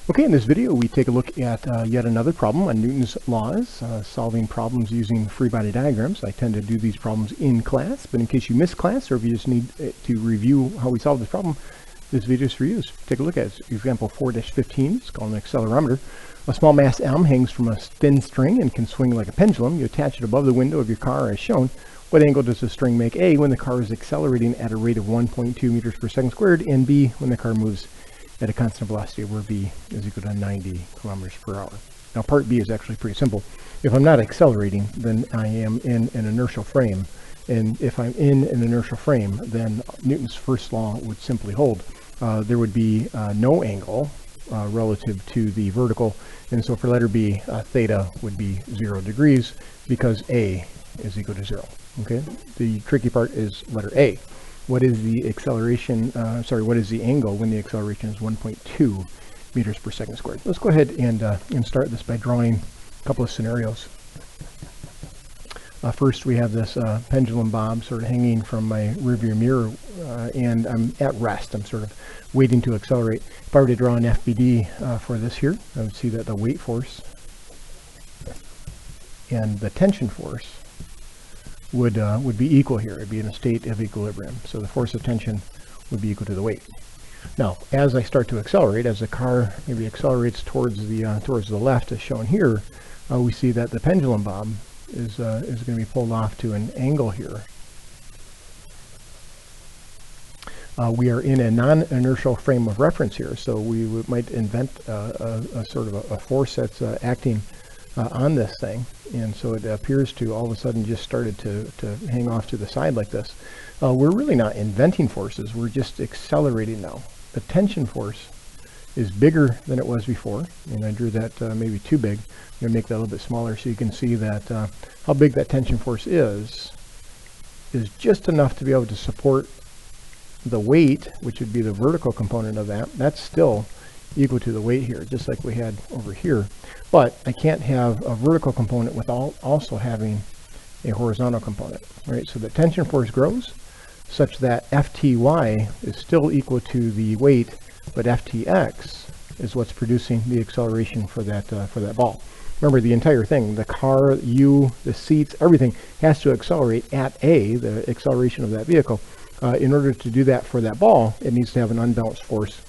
Okay, in this video we take a look at yet another problem on Newton's laws, solving problems using free body diagrams. I tend to do these problems in class, but in case you missed class or if you just need to review how we solve this problem, this video is for you. So take a look at it. Example 4-15, it's called an accelerometer. A small mass M hangs from a thin string and can swing like a pendulum. You attach it above the window of your car as shown. What angle does the string make A when the car is accelerating at a rate of 1.2 meters per second squared, and B when the car moves at a constant velocity where V is equal to 90 kilometers per hour. Now part B is actually pretty simple. If I'm not accelerating, then I am in an inertial frame. And if I'm in an inertial frame, then Newton's first law would simply hold. There would be no angle relative to the vertical. And so for letter B, theta would be 0 degrees because A is equal to 0. Okay. The tricky part is letter A. What is the acceleration, what is the angle when the acceleration is 1.2 meters per second squared? Let's go ahead and start this by drawing a couple of scenarios. First, we have this pendulum bob sort of hanging from my rearview mirror, and I'm at rest. I'm sort of waiting to accelerate. If I were to draw an FBD for this here, I would see that the weight force and the tension force would be equal here. It'd be in a state of equilibrium. So the force of tension would be equal to the weight. Now, as I start to accelerate, as the car maybe accelerates towards the left, as shown here, we see that the pendulum bob is going to be pulled off to an angle here. We are in a non-inertial frame of reference here, so we might invent a sort of a force that's acting on this thing, and so it appears to all of a sudden just started to hang off to the side like this. We're really not inventing forces, we're just accelerating now. The tension force is bigger than it was before, and I drew that maybe too big. I'm going to make that a little bit smaller so you can see that how big that tension force is just enough to be able to support the weight, which would be the vertical component of that. That's still equal to the weight here, just like we had over here. But I can't have a vertical component without also having a horizontal component, right? So the tension force grows such that Fty is still equal to the weight, but Ftx is what's producing the acceleration for that ball. Remember, the entire thing, the car, you, the seats, everything has to accelerate at A, the acceleration of that vehicle. In order to do that for that ball, it needs to have an unbalanced force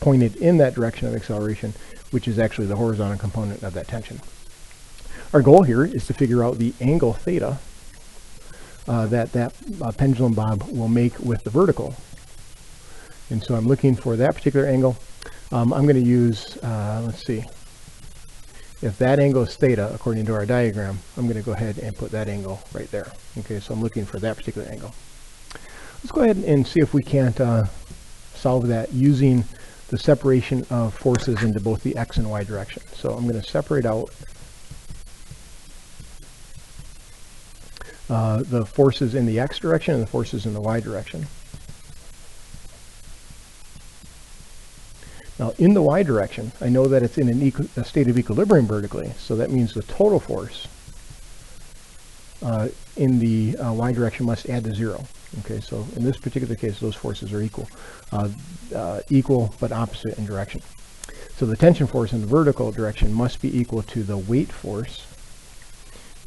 pointed in that direction of acceleration, which is actually the horizontal component of that tension. Our goal here is to figure out the angle theta that pendulum bob will make with the vertical. And so I'm looking for that particular angle. I'm going to use, let's see, if that angle is theta, according to our diagram, I'm going to go ahead and put that angle right there. Okay, so I'm looking for that particular angle. Let's go ahead and see if we can't solve that using the separation of forces into both the x and y direction. So I'm going to separate out the forces in the x direction and the forces in the y direction. Now in the y direction, I know that it's in a state of equilibrium vertically, so that means the total force in the y direction must add to 0. Okay, so in this particular case, those forces are equal but opposite in direction. So the tension force in the vertical direction must be equal to the weight force.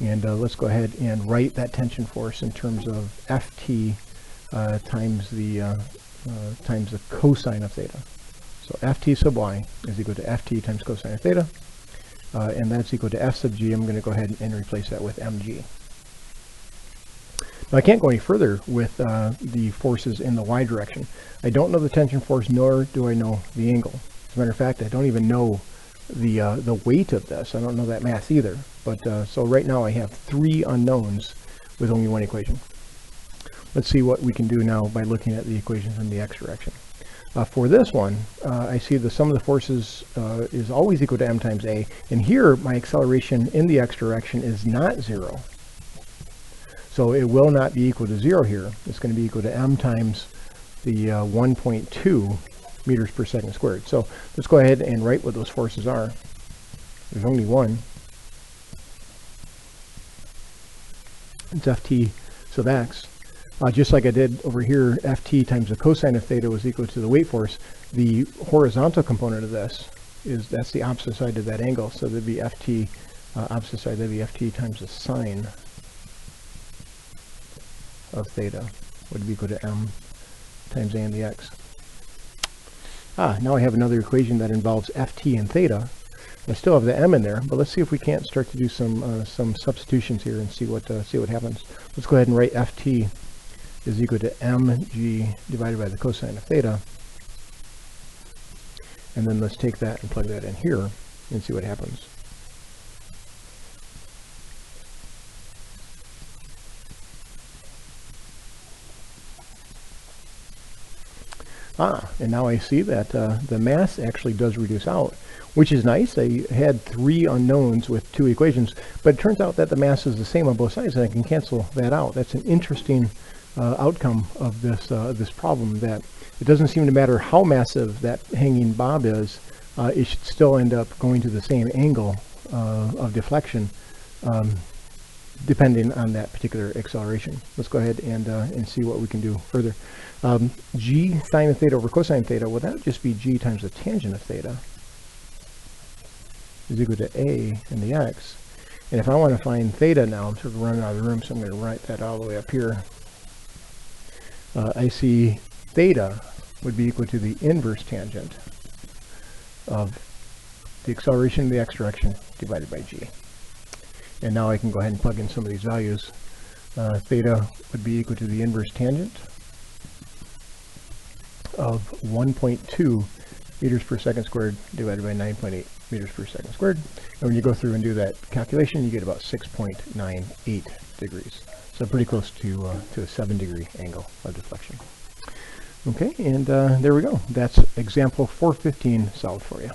And let's go ahead and write that tension force in terms of Ft times the cosine of theta. So Ft sub y is equal to Ft times cosine of theta, and that's equal to F sub g. I'm going to go ahead and replace that with mg. Now I can't go any further with the forces in the y direction. I don't know the tension force, nor do I know the angle. As a matter of fact, I don't even know the weight of this. I don't know that mass either. But so right now I have 3 unknowns with only one equation. Let's see what we can do now by looking at the equations in the x direction. For this one, I see the sum of the forces is always equal to m times a, and here my acceleration in the x direction is not 0. So it will not be equal to 0 here. It's going to be equal to m times the 1.2 meters per second squared. So let's go ahead and write what those forces are. There's only one. It's Ft sub x. Just like I did over here, Ft times the cosine of theta was equal to the weight force. The horizontal component of this that's the opposite side of that angle. So that'd be ft, opposite side, that'd be ft times the sine of theta would be equal to m times a in the x. Now I have another equation that involves ft and theta. I still have the m in there, but let's see if we can't start to do some substitutions here and see what happens. Let's go ahead and write ft is equal to mg divided by the cosine of theta. And then let's take that and plug that in here and see what happens. And now I see that the mass actually does reduce out, which is nice. I had 3 unknowns with 2 equations, but it turns out that the mass is the same on both sides, and I can cancel that out. That's an interesting outcome of this problem, that it doesn't seem to matter how massive that hanging bob is, it should still end up going to the same angle of deflection, depending on that particular acceleration. Let's go ahead and see what we can do further. G sine of theta over cosine theta, well, that would just be g times the tangent of theta is equal to a in the x. And if I want to find theta now, I'm sort of running out of the room, so I'm going to write that all the way up here. I see theta would be equal to the inverse tangent of the acceleration in the x direction divided by g. And now I can go ahead and plug in some of these values. Theta would be equal to the inverse tangent of 1.2 meters per second squared divided by 9.8 meters per second squared. And when you go through and do that calculation, you get about 6.98 degrees. So pretty close to a 7-degree angle of deflection. Okay, and there we go. That's example 415 solved for you.